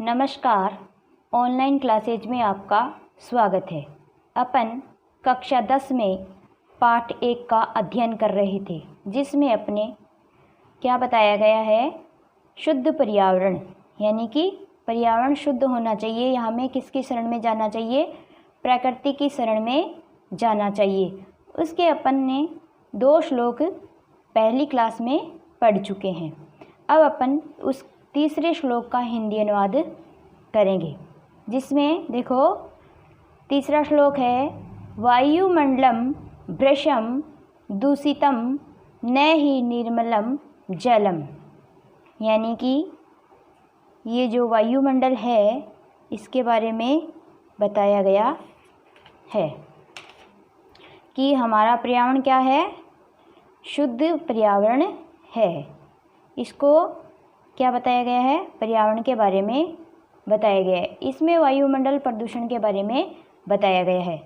नमस्कार। Online classes में आपका स्वागत है। अपन कक्षा 10 में पाठ 1 का अध्ययन कर रहे थे, जिसमें अपने क्या बताया गया है, शुद्ध पर्यावरण, यानी कि पर्यावरण शुद्ध होना चाहिए या हमें किसकी शरण में जाना चाहिए, प्रकृति की शरण में जाना चाहिए। उसके अपन ने 2 श्लोक पहली क्लास में पढ़ चुके हैं। अब अपन उस तीसरे श्लोक का हिंदी अनुवाद करेंगे, जिसमें देखो तीसरा श्लोक है, वायुमंडलम भृशम दूषितम न ही निर्मलम जलम। यानी कि ये जो वायुमंडल है इसके बारे में बताया गया है कि हमारा पर्यावरण क्या है, शुद्ध पर्यावरण है। इसको क्या बताया गया है, पर्यावरण के बारे में बताया गया है। इसमें वायुमंडल प्रदूषण के बारे में बताया गया है।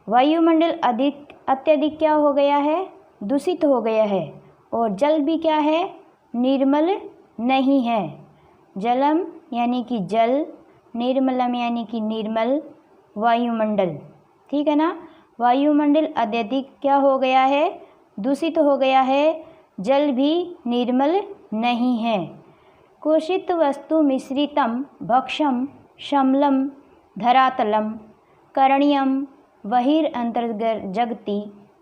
वायुमंडल अत्यधिक क्या हो गया है, दूषित हो गया है, और जल भी क्या है, निर्मल नहीं है। जलम यानी कि जल, निर्मलम यानी कि निर्मल वायुमंडल, ठीक है ना। वायुमंडल अत्यधिक क्या हो गया है, दूषित हो गया है, जल भी निर्मल नहीं है। कुषित वस्तु मिश्रितम भक्षम शमलम धरातलम करणीयम बहिरंतर्जगति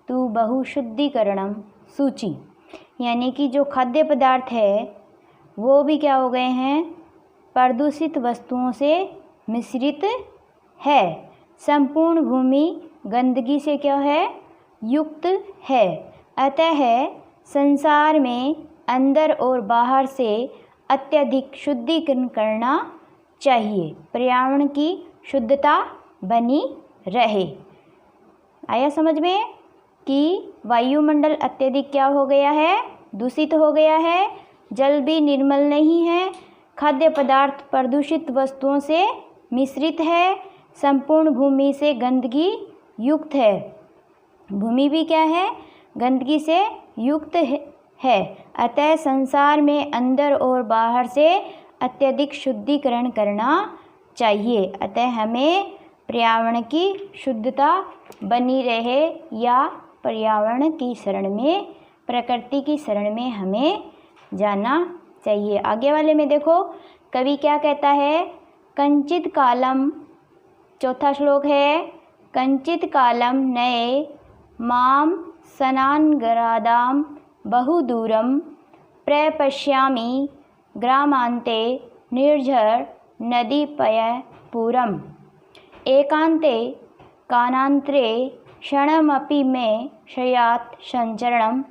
तु बहुशुद्धिकरणम सूची। यानी कि जो खाद्य पदार्थ है वो भी क्या हो गए हैं, प्रदूषित वस्तुओं से मिश्रित है। संपूर्ण भूमि गंदगी से क्या है, युक्त है। अतः संसार में अंदर और बाहर से अत्यधिक शुद्धिकरण करना चाहिए, पर्यावरण की शुद्धता बनी रहे। आया समझ में कि वायुमंडल अत्यधिक क्या हो गया है, दूषित हो गया है, जल भी निर्मल नहीं है, खाद्य पदार्थ प्रदूषित वस्तुओं से मिश्रित है, संपूर्ण भूमि से गंदगी युक्त है। भूमि भी क्या है, गंदगी से युक्त है। अतः संसार में अंदर और बाहर से अत्यधिक शुद्धिकरण करना चाहिए। अतः हमें पर्यावरण की शुद्धता बनी रहे या पर्यावरण की शरण में, प्रकृति की शरण में हमें जाना चाहिए। आगे वाले में देखो कवि क्या कहता है, कंचित कालम, चौथा श्लोक है, कंचित कालम नये माम सनानगरादाम बहुदूरम प्रपश्यामि ग्रामांते निर्झर नदीपयपूरम एकांते कानांतरे क्षणमपि में शयात संचरणम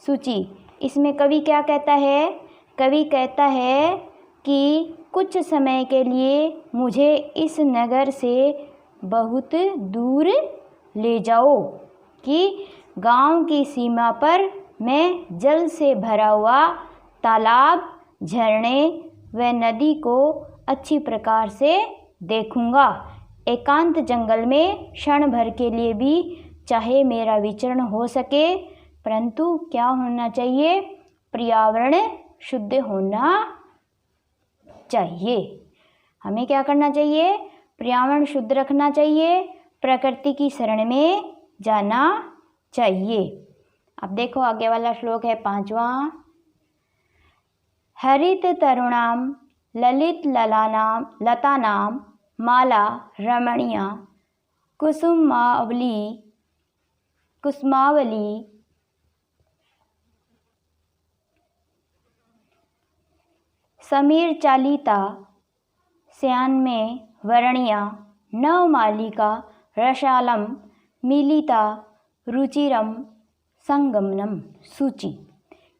सूची। इसमें कवि क्या कहता है, कवि कहता है कि कुछ समय के लिए मुझे इस नगर से बहुत दूर ले जाओ, कि गांव की सीमा पर मैं जल से भरा हुआ तालाब, झरने व नदी को अच्छी प्रकार से देखूंगा। एकांत जंगल में क्षण भर के लिए भी चाहे मेरा विचरण हो सके, परंतु क्या होना चाहिए, पर्यावरण शुद्ध होना चाहिए। हमें क्या करना चाहिए, पर्यावरण शुद्ध रखना चाहिए, प्रकृति की शरण में जाना चाहिए। अब देखो आगे वाला श्लोक है 5वां, हरित तरुणाम ललित ललानाम लतानाम माला रमणीया कुसुमावली समीर चालिता श्यान में वर्णिया नवमालिका रसालम मिलिता रुचिरम संगमनम सूची।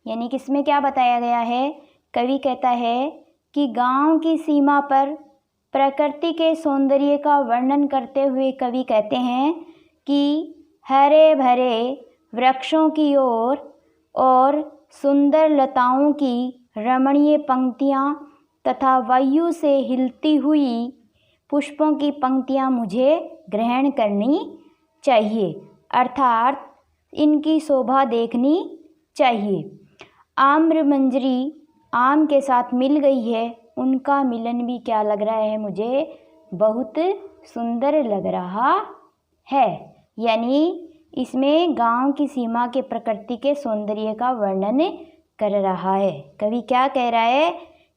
यानी कि इसमें क्या बताया गया है, कवि कहता है कि गांव की सीमा पर प्रकृति के सौंदर्य का वर्णन करते हुए कवि कहते हैं कि हरे भरे वृक्षों की ओर और सुंदर लताओं की रमणीय पंक्तियां तथा वायु से हिलती हुई पुष्पों की पंक्तियां मुझे ग्रहण करनी चाहिए, अर्थात इनकी शोभा देखनी चाहिए। आम्र मंजरी आम के साथ मिल गई है, उनका मिलन भी क्या लग रहा है मुझे, बहुत सुंदर लग रहा है। यानी इसमें गांव की सीमा के प्रकृति के सौंदर्य का वर्णन कर रहा है। कवि क्या कह रहा है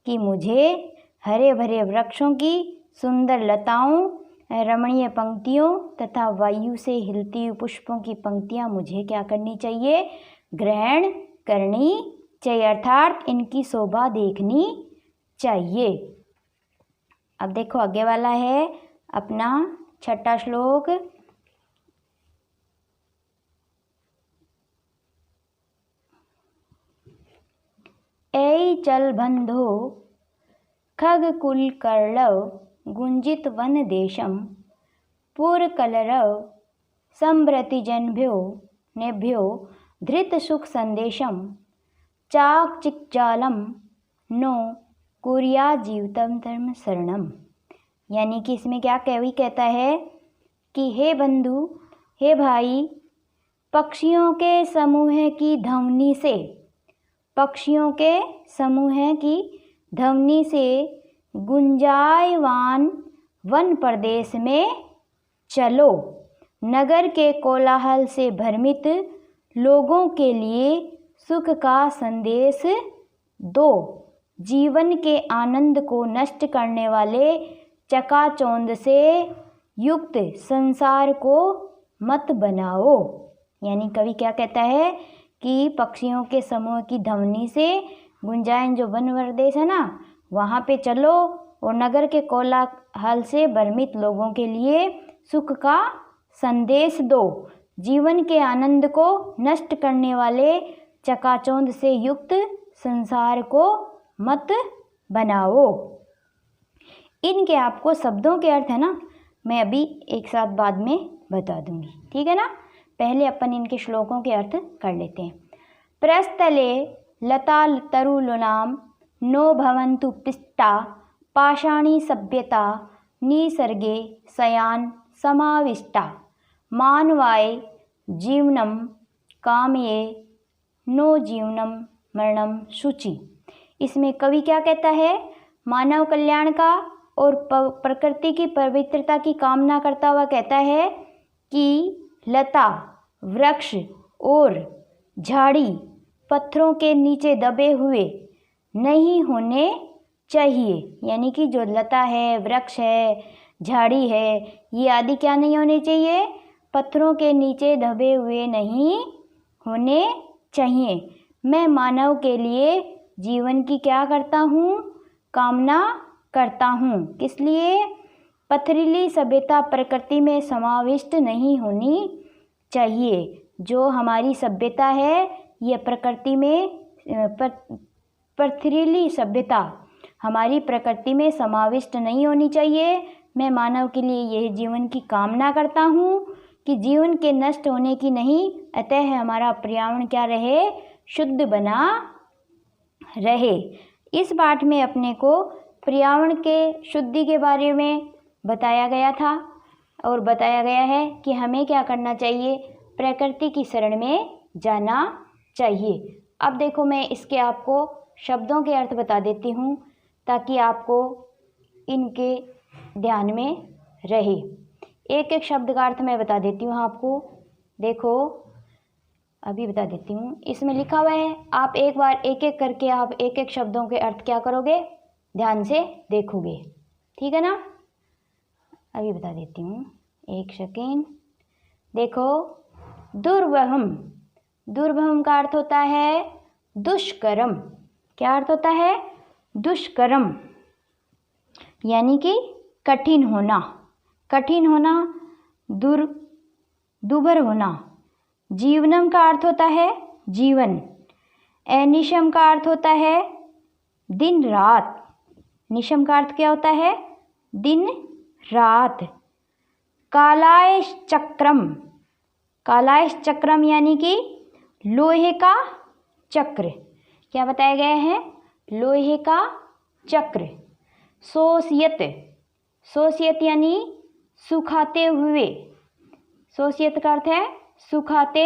कि मुझे हरे भरे वृक्षों की, सुंदर लताओं, रमणीय पंक्तियों तथा वायु से हिलती हुई पुष्पों की पंक्तियां मुझे क्या करनी चाहिए, ग्रहण करनी चाहिए, अर्थात इनकी शोभा देखनी चाहिए। अब देखो आगे वाला है अपना छठा श्लोक। ऐ चल बंधो खगकुल कर्णव गुंजित वन देशम पुरकलरव संभ्रतिजनभ्यो नेभ्यो धृत सुख संदेशम चाकचिक्जालम नो कुर्या जीवतम धर्म शरणम। यानी कि इसमें क्या कवि कहता है कि हे बंधु, हे भाई, पक्षियों के समूह की ध्वनि से, पक्षियों के समूह की ध्वनि से गुंजायमान वन प्रदेश में चलो, नगर के कोलाहल से भ्रमित लोगों के लिए सुख का संदेश दो, जीवन के आनंद को नष्ट करने वाले चकाचौंध से युक्त संसार को मत बनाओ। यानी कवि क्या कहता है कि पक्षियों के समूह की ध्वनि से गुंजायन जो वन प्रदेश है ना, वहाँ पे चलो और नगर के कोलाहल से भ्रमित लोगों के लिए सुख का संदेश दो, जीवन के आनंद को नष्ट करने वाले चकाचौंध से युक्त संसार को मत बनाओ। इनके आपको शब्दों के अर्थ है ना, मैं अभी एक साथ बाद में बता दूंगी, ठीक है ना। पहले अपन इनके श्लोकों के अर्थ कर लेते हैं। प्रस्थले लता तरुलुनाम नो भवन्तु पिष्टा पाषाणी सभ्यता निसर्गे शयान समाविष्टा मानवाय जीवनम कामये नो जीवनम मरणम शुचि। इसमें कवि क्या कहता है, मानव कल्याण का और प्रकृति की पवित्रता की कामना करता हुआ कहता है कि लता, वृक्ष और झाड़ी पत्थरों के नीचे दबे हुए नहीं होने चाहिए। यानी कि जो लता है, वृक्ष है, झाड़ी है, ये आदि क्या नहीं होने चाहिए, पत्थरों के नीचे दबे हुए नहीं होने चाहिए। मैं मानव के लिए जीवन की क्या करता हूँ, कामना करता हूँ। किस लिए, पथरीली सभ्यता प्रकृति में समाविष्ट नहीं होनी चाहिए। जो हमारी सभ्यता है यह प्रकृति में पथरीली सभ्यता हमारी प्रकृति में समाविष्ट नहीं होनी चाहिए। मैं मानव के लिए यह जीवन की कामना करता हूँ कि जीवन के नष्ट होने की नहीं, अतः हमारा पर्यावरण क्या रहे, शुद्ध बना रहे। इस पाठ में अपने को पर्यावरण के शुद्धि के बारे में बताया गया था और बताया गया है कि हमें क्या करना चाहिए, प्रकृति की शरण में जाना चाहिए। अब देखो मैं इसके आपको शब्दों के अर्थ बता देती हूँ ताकि आपको इनके ध्यान में रहे। एक एक शब्द का अर्थ मैं बता देती हूँ आपको। देखो अभी बता देती हूँ, इसमें लिखा हुआ है, आप एक बार एक एक करके आप एक एक शब्दों के अर्थ क्या करोगे, ध्यान से देखोगे, ठीक है ना। अभी बता देती हूँ, एक सेकेंड। देखो, दुर्वहम, दुर्वहम का अर्थ होता है दुष्कर्म। क्या अर्थ होता है, दुष्कर्म, यानी कि कठिन होना, कठिन होना, दुर्भर होना। जीवनम का अर्थ होता है जीवन। अनिशम का अर्थ होता है दिन रात। निशम का अर्थ क्या होता है, दिन रात। कालायश चक्रम, कालायश चक्रम यानी कि लोहे का चक्र। क्या बताया गया है, लोहे का चक्र। सोशियत, सोशियत यानी सुखाते हुए, सोशियत का अर्थ है सुखाते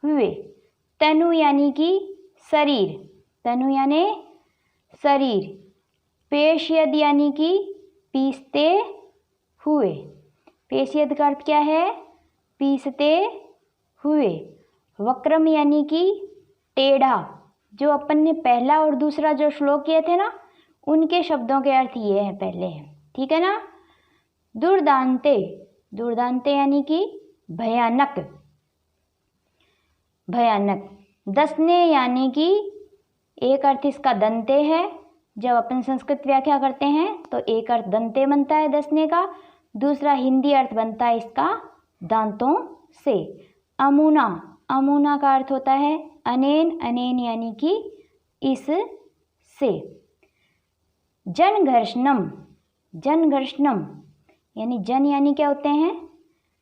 हुए। तनु यानी कि शरीर, तनु यानी शरीर। पेशयद यानी कि पीसते हुए। पेशयद का अर्थ क्या है? पीसते हुए। वक्रम यानी कि टेढ़ा। जो अपन ने पहला और दूसरा जो श्लोक किए थे ना, उनके शब्दों के अर्थ ये हैं पहले हैं, ठीक है ना। दुर्दांते, दुर्दांते यानी कि भयानक, भयानक। दसने यानी कि एक अर्थ इसका दंते है। जब अपन संस्कृत व्याख्या करते हैं तो एक अर्थ दंते बनता है दसने का, दूसरा हिंदी अर्थ बनता है इसका दांतों से। अमुना, अमुना का अर्थ होता है अनेन, अनेन यानी कि इस से। जनघर्षणम, जनघर्षणम यानी जन यानी क्या होते हैं?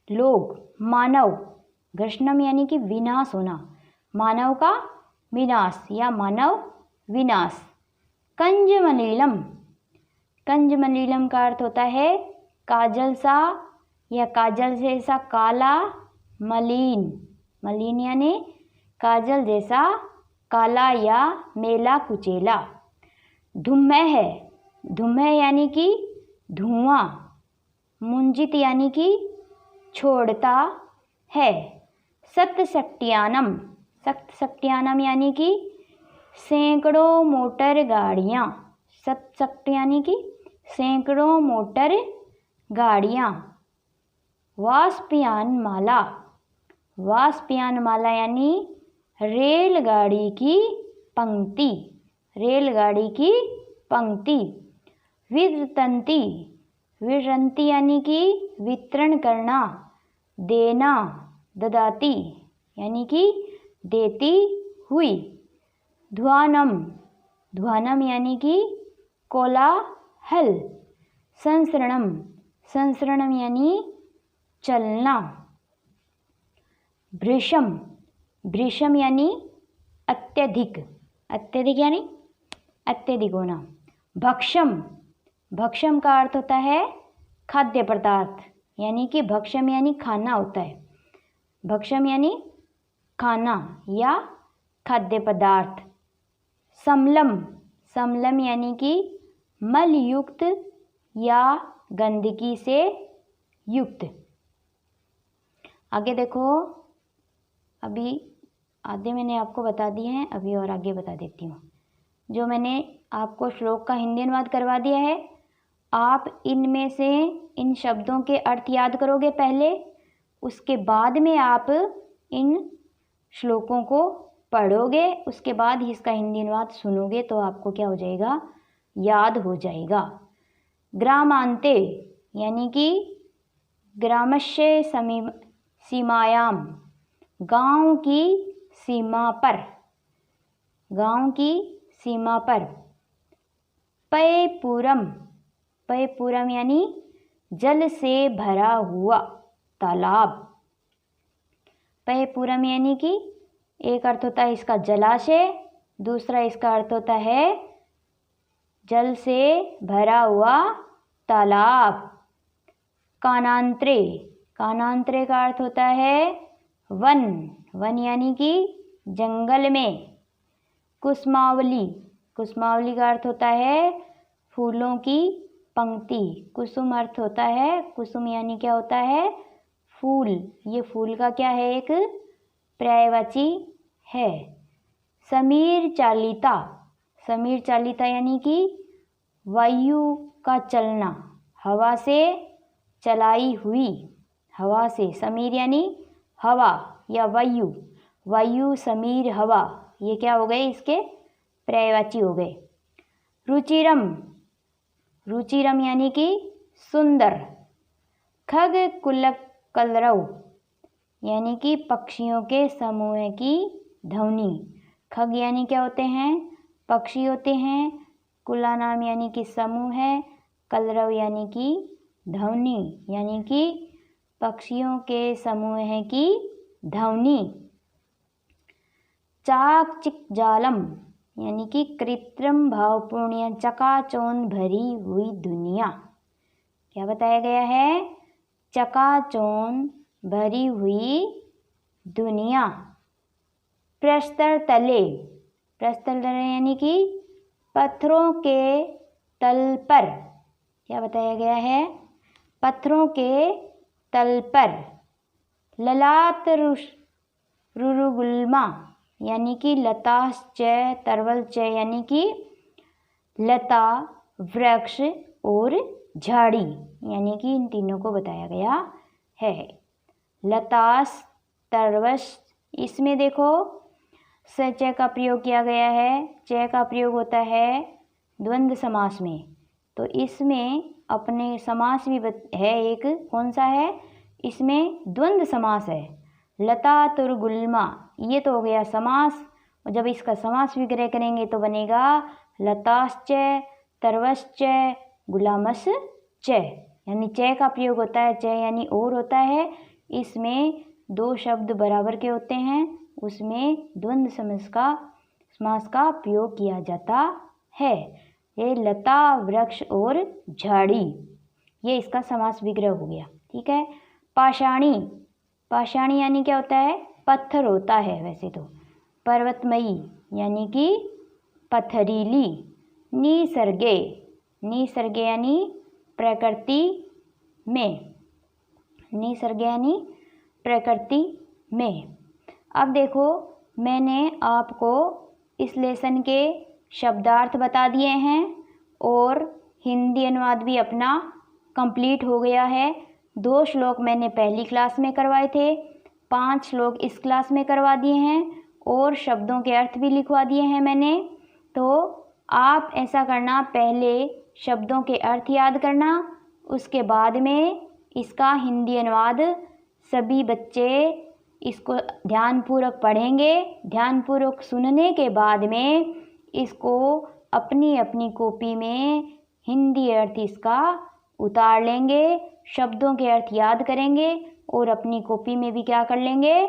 लोग, मानव। घर्षणम यानी कि विनाश होना, मानव का विनाश या मानव विनाश। कंजमनीलम, कंजमनीलम का अर्थ होता है काजल सा या काजल जैसा काला, मलिन, मलिन यानी काजल जैसा काला या मेला कुचेला। धुम्मय है, धुम्मय यानी कि धुआं। मुंजित यानी कि छोड़ता है। सतसक्टियानम, सतसक्टियानम यानी कि सैकड़ों मोटर गाड़ियाँ। सतसक्ट यानी कि सैकड़ों मोटर गाड़ियाँ। वाष्पयान माला, वाष्पयान माला यानी रेलगाड़ी की पंक्ति, रेलगाड़ी की पंक्ति। वितरंती, वितरंती यानी कि वितरण करना, देना, ददाती यानी कि देती हुई। ध्वानम, ध्वानम यानी कि कोलाहल। संसरणम, संसरणम यानी चलना। भृशम, भृशम यानी अत्यधिक, अत्यधिक यानी अत्यधिक होना। भक्षम, भक्षम का अर्थ होता है खाद्य पदार्थ, यानी कि भक्षम यानी खाना होता है। भक्षम यानी खाना या खाद्य पदार्थ। समलम, समलम यानी कि मलयुक्त या गंदगी से युक्त। आगे देखो, अभी आधे मैंने आपको बता दिए हैं, अभी और आगे बता देती हूँ। जो मैंने आपको श्लोक का हिंदी अनुवाद करवा दिया है, आप इनमें से इन शब्दों के अर्थ याद करोगे पहले, उसके बाद में आप इन श्लोकों को पढ़ोगे, उसके बाद ही इसका हिंदी अनुवाद सुनोगे तो आपको क्या हो जाएगा? याद हो जाएगा। ग्रामांते यानी कि ग्रामस्य सीमायाम, गांव की सीमा पर, गांव की सीमा पर। पयपूरम, पयपूरम यानी जल से भरा हुआ तालाब। पयपूरम यानी कि एक अर्थ होता है इसका जलाशय, दूसरा इसका अर्थ होता है जल से भरा हुआ तालाब। कानांतरे, कानांतरे का अर्थ होता है वन, वन यानी कि जंगल में। कुसुमावली, कुसुमावली का अर्थ होता है फूलों की पंक्ति। कुसुम अर्थ होता है, कुसुम यानी क्या होता है? फूल। ये फूल का क्या है? एक पर्यायवाची है। समीर चालिता, समीर चालिता यानी कि वायु का चलना, हवा से चलाई हुई, हवा से। समीर यानी हवा या वायु, वायु, समीर, हवा, ये क्या हो गए? इसके पर्यायवाची हो गए। रुचिरम, रुचिरम यानी कि सुंदर। खग कुलक कलरव यानी कि पक्षियों के समूह की ध्वनि। खग यानी क्या होते हैं? पक्षी होते हैं। कुला नाम यानी कि समूह है। कलरव यानी कि ध्वनि, यानी कि पक्षियों के समूह की ध्वनि। चाकचिक जालम यानी कि कृत्रिम भावपूर्ण चकाचौंध भरी हुई दुनिया। क्या बताया गया है? चकाचौंध भरी हुई दुनिया। प्रस्तर तले, प्रस्तर तले यानी कि पत्थरों के तल पर, क्या बताया गया है, पत्थरों के तल पर। ललाट रुरुगुल्मा यानी कि लताश्च तरवलच यानी कि लता, वृक्ष और झाड़ी, यानी कि इन तीनों को बताया गया है। लतास तरवश, इसमें देखो स च का प्रयोग किया गया है। च का प्रयोग होता है द्वंद्व समास में, तो इसमें अपने समास भी है एक, कौन सा है, इसमें द्वंद्व समास है। लता तुरगुल्मा, ये तो हो गया समास, और जब इसका समास विग्रह करेंगे तो बनेगा लताश्च तरवश्च गुलामस च, यानी च का प्रयोग होता है, च यानी और होता है, इसमें दो शब्द बराबर के होते हैं, उसमें द्वंद्व समास का प्रयोग किया जाता है। ये लता, वृक्ष और झाड़ी, ये इसका समास विग्रह हो गया। ठीक है। पाषाणी, पाषाणी यानी क्या होता है, पत्थर होता है वैसे तो। पर्वतमयी यानी कि पथरीली। निसर्गे, निसर्गे यानी प्रकृति में, निसर्ग यानी प्रकृति में। अब देखो मैंने आपको इस लेसन के शब्दार्थ बता दिए हैं और हिंदी अनुवाद भी अपना कंप्लीट हो गया है। 2 श्लोक मैंने पहली क्लास में करवाए थे, 5 श्लोक इस क्लास में करवा दिए हैं और शब्दों के अर्थ भी लिखवा दिए हैं मैंने। तो आप ऐसा करना, पहले शब्दों के अर्थ याद करना, उसके बाद में इसका हिंदी अनुवाद सभी बच्चे इसको ध्यानपूर्वक पढ़ेंगे। ध्यानपूर्वक सुनने के बाद में इसको अपनी अपनी कॉपी में हिंदी अर्थ इसका उतार लेंगे, शब्दों के अर्थ याद करेंगे और अपनी कॉपी में भी क्या कर लेंगे,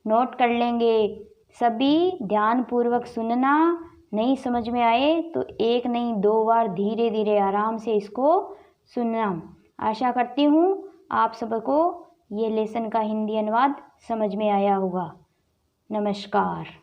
नोट कर लेंगे। सभी ध्यानपूर्वक सुनना, नहीं समझ में आए तो 1 नहीं 2 बार धीरे धीरे आराम से इसको सुनना। आशा करती हूँ आप सबको ये लेसन का हिंदी अनुवाद समझ में आया होगा। नमस्कार।